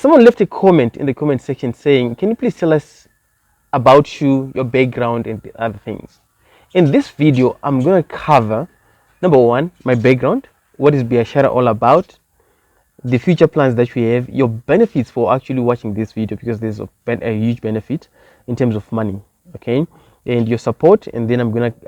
Someone left a comment in the comment section saying, can you please tell us about you, your background, and the other things? In this video, I'm going to cover, number one, my background, what is Biashara all about, the future plans that we have, your benefits for actually watching this video, because there's a huge benefit in terms of money, okay, and your support, and then I'm going to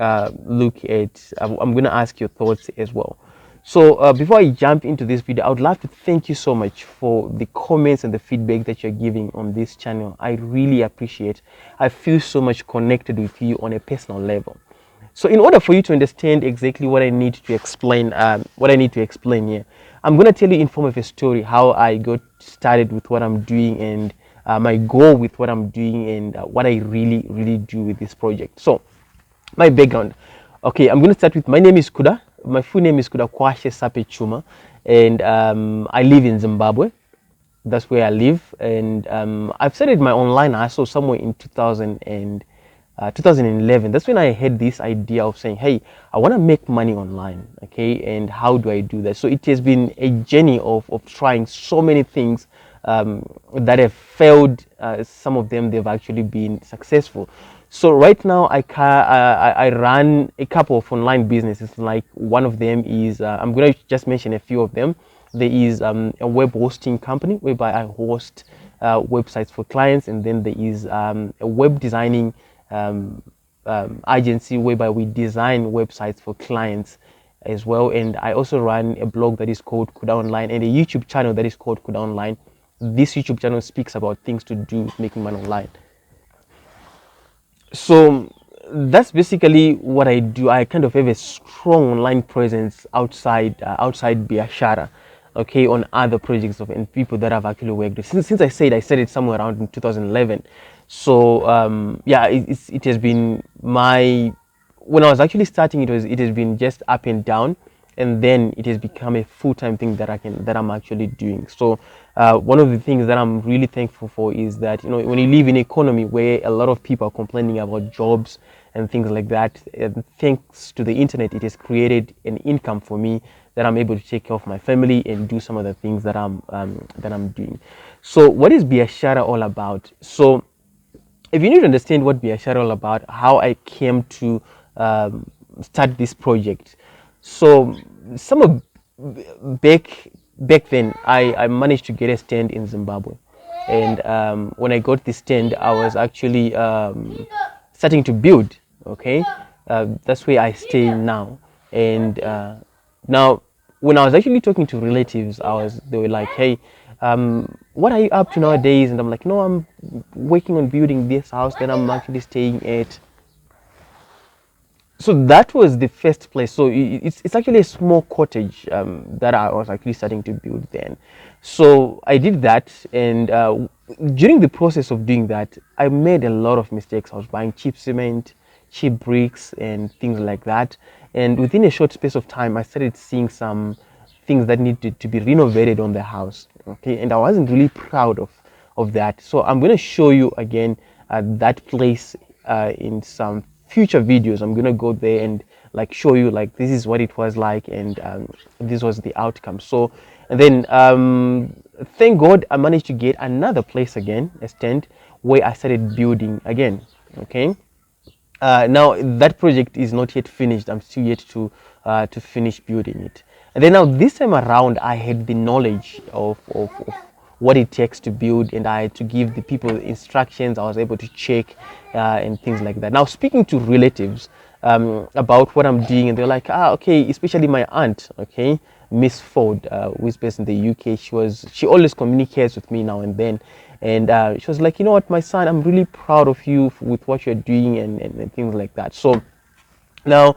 I'm going to ask your thoughts as well. So before I jump into this video, I would love to thank you so much for the comments and the feedback that you're giving on this channel. I really appreciate. I feel so much connected with you on a personal level. So in order for you to understand exactly what I need to explain, here, I'm going to tell you in form of a story how I got started with what I'm doing, and my goal with what I'm doing, and what I really do with this project. So my background. Okay, I'm going to start with, my name is Kuda. My full name is Kudakwashe Sape Tshuma, and I live in Zimbabwe. That's where I live, and I've started my online hustle somewhere in 2011. That's when I had this idea of saying, hey, I want to make money online, okay, and how do I do that? So it has been a journey of trying so many things that have failed. Some of them, they've actually been successful. So right now I run a couple of online businesses. Like, one of them is, I'm going to just mention a few of them. There is a web hosting company whereby I host websites for clients, and then there is a web designing agency whereby we design websites for clients as well. And I also run a blog that is called Kudaonline, and a YouTube channel that is called Kudaonline. This YouTube channel speaks about things to do with making money online. So that's basically what I do. I kind of have a strong online presence outside Biashara, okay, on other projects and people that I've actually worked with. Since I started somewhere around in 2011. So yeah, it has been when I was actually starting, it has been just up and down, and then it has become a full-time thing that I'm actually doing. So one of the things that I'm really thankful for is that, when you live in an economy where a lot of people are complaining about jobs and things like that, and thanks to the internet, it has created an income for me that I'm able to take care of my family and do some of the things that I'm doing. So what is Biashara all about? So if you need to understand what Biashara is all about, how I came to start this project. So back then, I managed to get a stand in Zimbabwe, and when I got this stand, I was actually starting to build. Okay, that's where I stay now. And now, when I was actually talking to relatives, they were like, hey, what are you up to nowadays? And I'm like, no, I'm working on building this house that I'm actually staying at. So that was the first place. So it's actually a small cottage that I was actually starting to build then. So I did that, and during the process of doing that, I made a lot of mistakes. I was buying cheap cement, cheap bricks, and things like that. And within a short space of time, I started seeing some things that needed to be renovated on the house. Okay, and I wasn't really proud of that. So I'm going to show you again that place in some future videos. I'm going to go there and show you this is what it was like, and this was the outcome. So, and then thank God I managed to get another place again, a stand, where I started building again. Okay, now that project is not yet finished. I'm still yet to finish building it. And then now this time around, I had the knowledge of what it takes to build, and I had to give the people instructions. I was able to check and things like that. Now, speaking to relatives about what I'm doing, and they're like, okay, especially my aunt, okay, Miss Ford, who is based in the UK. She always communicates with me now and then, and she was like, you know what, my son, I'm really proud of you with what you're doing, and things like that. So now,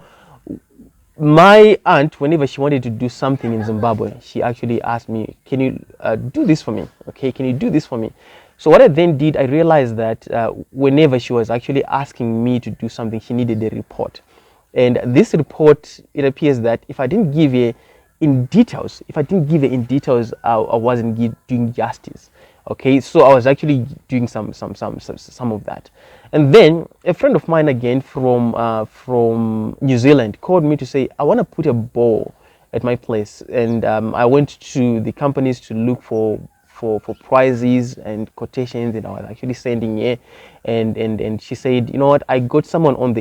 my aunt, whenever she wanted to do something in Zimbabwe, she actually asked me, can you do this for me? Okay, can you do this for me? So what I then did, I realized that whenever she was actually asking me to do something, she needed a report. And this report, it appears that if I didn't give her in details, I wasn't doing justice. Okay, so I was actually doing some of that. And then a friend of mine again from New Zealand called me to say, I want to put a ball at my place. And I went to the companies to look for for prices and quotations, and I was actually sending it, and she said, you know what, I got someone on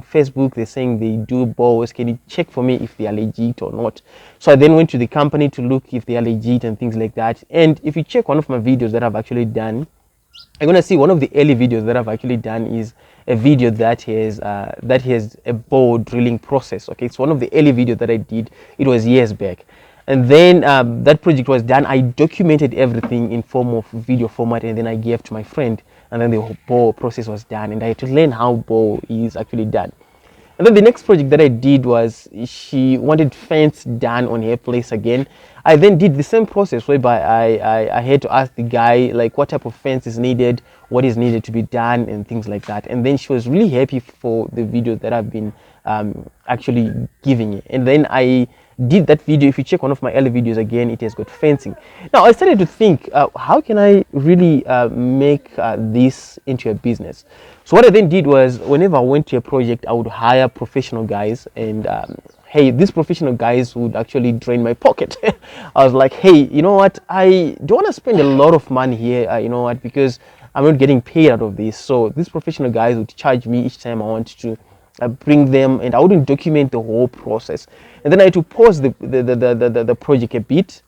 Facebook, they're saying they do bows, can you check for me if they are legit or not? So I then went to the company to look if they are legit and things like that. And if you check one of my videos that I've actually done, you're gonna see one of the early videos that I've actually done is a video that has a bow drilling process. Okay, it's one of the early videos that I did. It was years back, and then that project was done. I documented everything in form of video format, and then I gave to my friend, and then the bow process was done, and I had to learn how bow is actually done. And then the next project that I did was she wanted fence done on her place again. I then did the same process whereby I had to ask the guy like what type of fence is needed, what is needed to be done, and things like that. And then she was really happy for the video that I've been actually giving it. And then I did that video. If you check one of my early videos again, it has got fencing. Now I started to think, how can I really make this into a business? So what I then did was, whenever I went to a project, I would hire professional guys, and hey, these professional guys would actually drain my pocket. I was like, hey, you know what, I don't want to spend a lot of money here, you know what, because I'm not getting paid out of this. So these professional guys would charge me each time I wanted to bring them, and I wouldn't document the whole process. And then I had to pause the project a bit.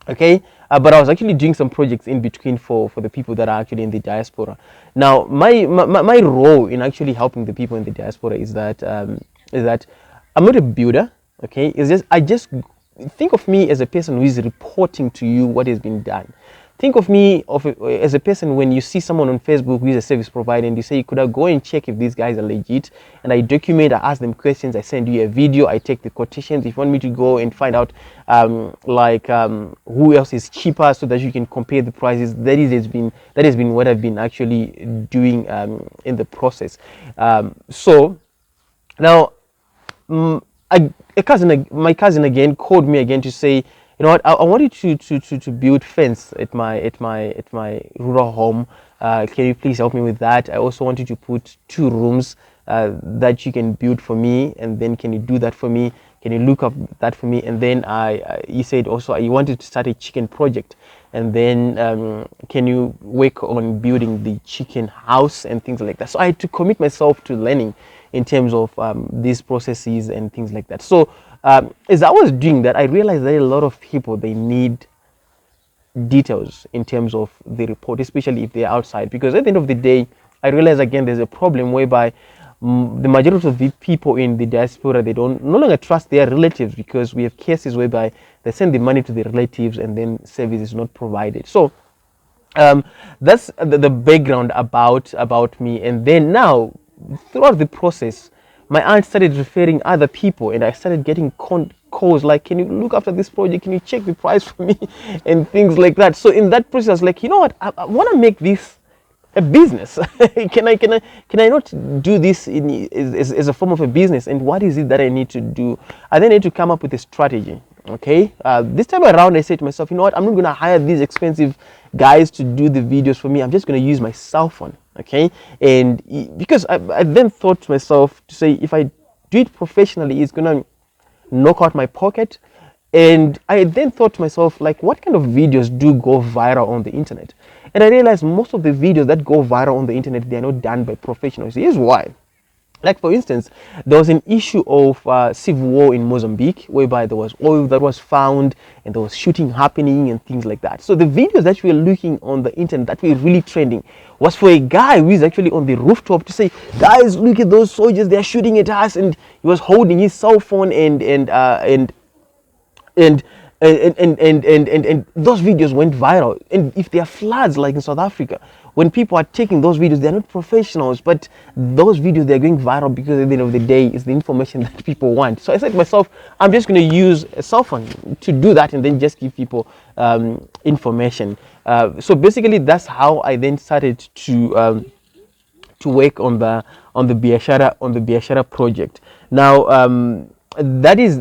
Okay, but I was actually doing some projects in between for the people that are actually in the diaspora. Now my role in actually helping the people in the diaspora is that I'm not a builder. Okay, it's just I just think of me as a person who is reporting to you what has been done. Think of me as a person when you see someone on Facebook who is a service provider and you say, could I go and check if these guys are legit? And I document, I ask them questions, I send you a video, I take the quotations. If you want me to go and find out who else is cheaper so that you can compare the prices, that has been what I've been actually doing in the process. So now my cousin again called me again to say, you know what, I wanted to build fence at my rural home. Can you please help me with that? I also wanted to put 2 rooms that you can build for me, and then can you do that for me? Can you look up that for me? And then he said also he wanted to start a chicken project, and then can you work on building the chicken house and things like that. So I had to commit myself to learning in terms of these processes and things like that. So as I was doing that, I realized that a lot of people, they need details in terms of the report, especially if they're outside, because at the end of the day, I realized again there's a problem whereby the majority of the people in the diaspora, they no longer trust their relatives, because we have cases whereby they send the money to the relatives and then service is not provided. So that's the background about me. And then now throughout the process, my aunt started referring other people, and I started getting calls like, can you look after this project, can you check the price for me, and things like that. So in that process I was like, you know what, I want to make this a business. can I not do this as a form of a business? And what is it that I need to do? I then need to come up with a strategy. Okay, this time around I said to myself, you know what, I'm not going to hire these expensive guys to do the videos for me. I'm just going to use my cell phone. Okay, and because I then thought to myself to say, if I do it professionally, it's going to knock out my pocket. And I then thought to myself, like, what kind of videos do go viral on the internet? And I realized most of the videos that go viral on the internet, they are not done by professionals. Here's why. Like, for instance, there was an issue of civil war in Mozambique, whereby there was oil that was found and there was shooting happening and things like that. So the videos that we were looking on the internet that were really trending was for a guy who is actually on the rooftop to say, guys, look at those soldiers, they're shooting at us. And he was holding his cell phone, and those videos went viral. And if there are floods like in South Africa, when people are taking those videos, they're not professionals, but those videos, they're going viral because at the end of the day, it's the information that people want. So I said to myself, I'm just going to use a cell phone to do that, and then just give people information. So basically, that's how I then started to work on the Biashara project. Now that is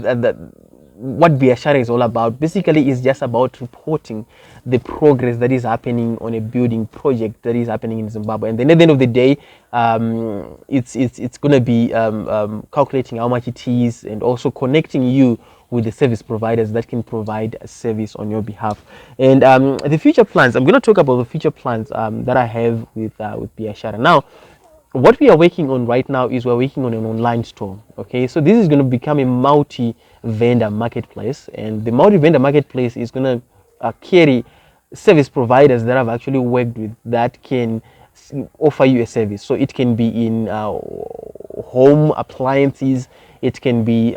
what Biashara is all about. Basically, is just about reporting the progress that is happening on a building project that is happening in Zimbabwe. And then at the end of the day, it's going to be calculating how much it is, and also connecting you with the service providers that can provide a service on your behalf. And the future plans, I'm going to talk about the future plans that I have with Biashara. Now, what we are working on right now is we're working on an online store. Okay, so this is going to become a multi-vendor marketplace, and the multi-vendor marketplace is going to carry service providers that I've actually worked with that can offer you a service. So it can be in home appliances, it can be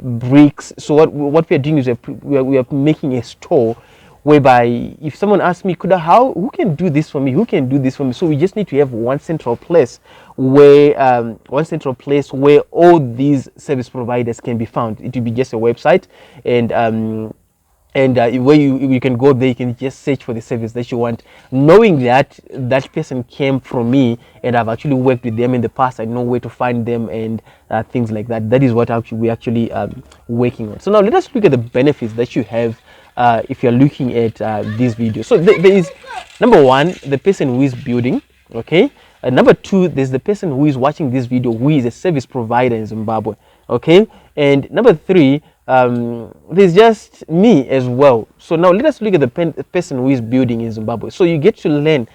bricks. So what we are doing is we are making a store whereby if someone asks me, who can do this for me? Who can do this for me? So we just need to have one central place where all these service providers can be found. It will be just a website, and where you can go there, you can just search for the service that you want, knowing that that person came from me and I've actually worked with them in the past. I know where to find them and things like that. That is what we're actually working on. So now let us look at the benefits that you have if you're looking at this video. So there is, number one, the person who is building, okay. Number two, there's the person who is watching this video who is a service provider in Zimbabwe, okay. And number three, there's just me as well. So now let us look at the person who is building in Zimbabwe. So you get to learn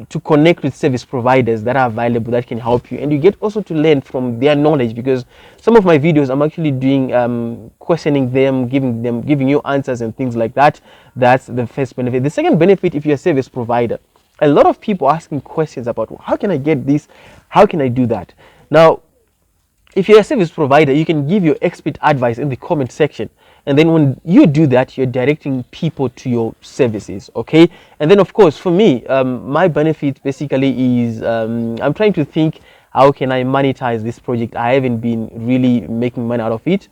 to connect with service providers that are available that can help you, and you get also to learn from their knowledge, because some of my videos I'm actually doing questioning them, giving you answers and things like that. That's the first benefit. The second benefit, if you're a service provider, a lot of people asking questions about how can I get this, how can I do that. Now, if you're a service provider, you can give your expert advice in the comment section, and then when you do that, you're directing people to your services, okay. And then of course for me, my benefit basically is I'm trying to think, how can I monetize this project? I haven't been really making money out of it,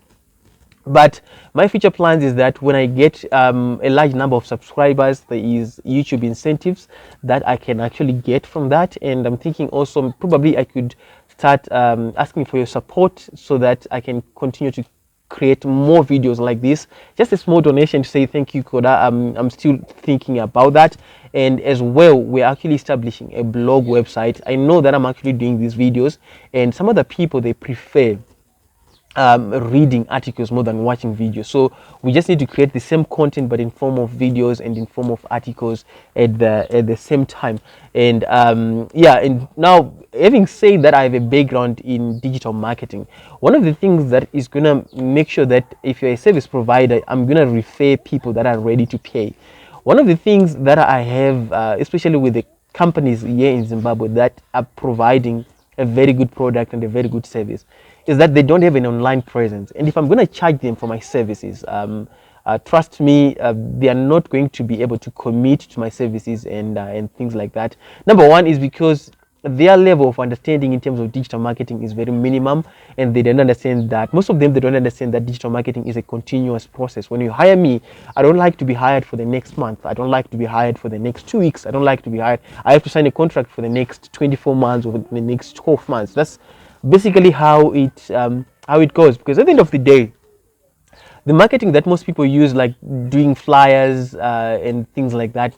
but my future plans is that when I get a large number of subscribers, there is YouTube incentives that I can actually get from that. And I'm thinking also probably I could start asking for your support so that I can continue to create more videos like this. Just a small donation to say thank you, Kuda. I'm still thinking about that. And as well, we're actually establishing a blog website. I know that I'm actually doing these videos, and some other people, they prefer reading articles more than watching videos. So we just need to create the same content but in form of videos and in form of articles at the same time. And yeah, and now having said that, I have a background in digital marketing. One of the things that is gonna make sure that if you're a service provider, I'm gonna refer people that are ready to pay. One of the things that I have, especially with the companies here in Zimbabwe that are providing a very good product and a very good service, is that they don't have an online presence. And if I'm going to charge them for my services, trust me, they are not going to be able to commit to my services and things like that. Number one is because their level of understanding in terms of digital marketing is very minimum, and they don't understand that. Most of them, they don't understand that digital marketing is a continuous process. When you hire me, I don't like to be hired for the next month. I don't like to be hired for the next 2 weeks. I don't like to be hired. I have to sign a contract for the next 24 months or the next 12 months. That's basically how it goes, because at the end of the day, the marketing that most people use, like doing flyers and things like that,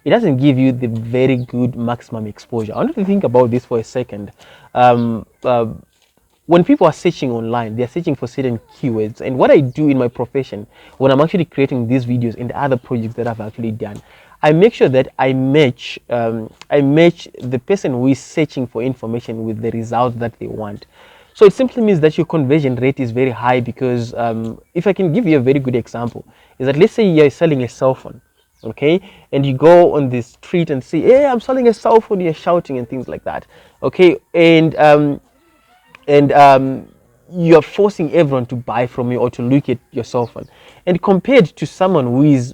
it doesn't give you the very good maximum exposure. I want you to think about this for a second. When people are searching online, they're searching for certain keywords, and what I do in my profession when I'm actually creating these videos and the other projects that I've actually done, I make sure that I match the person who is searching for information with the results that they want. So it simply means that your conversion rate is very high, because if I can give you a very good example, is that let's say you're selling a cell phone, okay, and you go on the street and say, hey, I'm selling a cell phone, you're shouting and things like that, okay, and you're forcing everyone to buy from you or to look at your cell phone. And compared to someone who is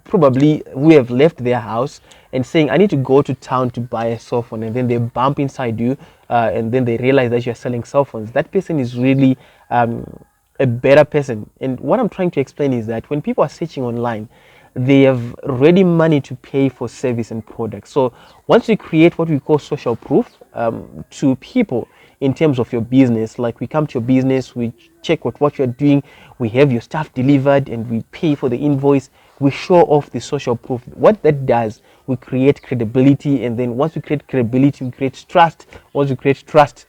probably who have left their house and saying, I need to go to town to buy a cell phone, and then they bump inside you and then they realize that you're selling cell phones, that person is really a better person. And what I'm trying to explain is that when people are searching online, they have ready money to pay for service and products. So once you create what we call social proof to people in terms of your business, like we come to your business, we check what you're doing, we have your stuff delivered, and we pay for the invoice, we show off the social proof. What that does, we create credibility, and then once we create credibility, we create trust. Once we create trust,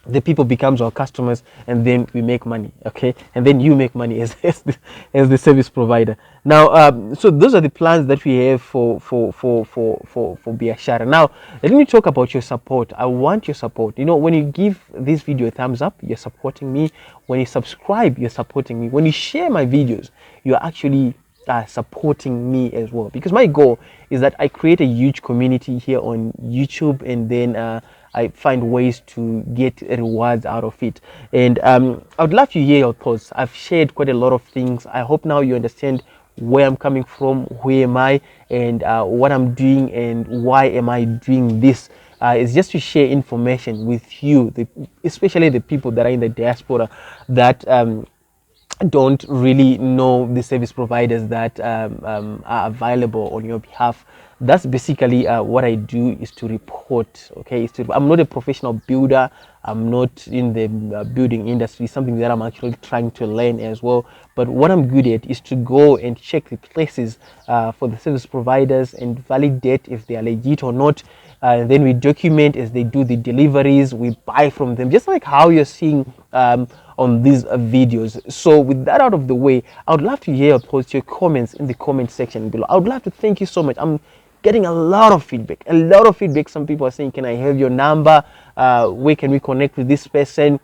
the people becomes our customers, and then we make money. Okay, and then you make money as the service provider. Now, so those are the plans that we have for Biashara. Now let me talk about your support. I want your support. You know, when you give this video a thumbs up, you're supporting me. When you subscribe, you're supporting me. When you share my videos, you're actually supporting me as well, because my goal is that I create a huge community here on YouTube, and then I find ways to get rewards out of it. And I would love to hear your thoughts. I've shared quite a lot of things. I hope now you understand where I'm coming from, who am I, and what I'm doing, and why am I doing this. It's just to share information with you, especially the people that are in the diaspora that don't really know the service providers that are available on your behalf. That's basically what I do, is to report. Okay, I'm not a professional builder. I'm not in the building industry, something that I'm actually trying to learn as well. But what I'm good at is to go and check the places for the service providers and validate if they are legit or not. And then we document as they do the deliveries, we buy from them, just like how you're seeing on these videos. So with that out of the way, I would love to hear your thoughts, your comments in the comment section below. I would love to thank you so much. I'm getting a lot of feedback, Some people are saying, can I have your number? Where can we connect with this person?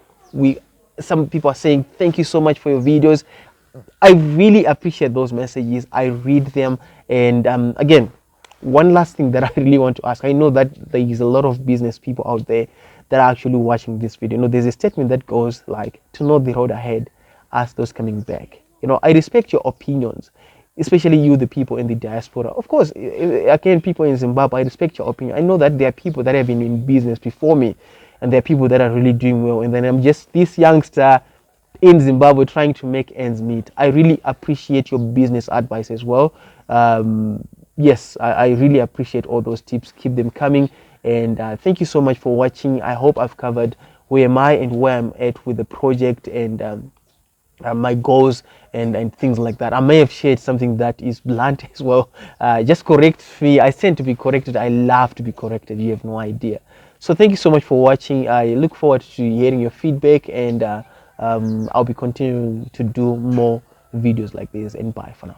Some people are saying, thank you so much for your videos. I really appreciate those messages. I read them. And again, one last thing that I really want to ask. I know that there is a lot of business people out there that are actually watching this video. You know, there's a statement that goes like, to know the road ahead, ask those coming back. You know, I respect your opinions, especially you, the people in the diaspora. Of course, again, people in Zimbabwe, I respect your opinion. I know that there are people that have been in business before me, and there are people that are really doing well. And then I'm just this youngster in Zimbabwe trying to make ends meet. I really appreciate your business advice as well. Yes, I really appreciate all those tips. Keep them coming. And thank you so much for watching. I hope I've covered where am I and where I'm at with the project, and my goals and things like that. I may have shared something that is blunt as well. Just correct me. I tend to be corrected. I love to be corrected. You have no idea. So thank you so much for watching. I look forward to hearing your feedback, and I'll be continuing to do more videos like this. And bye for now.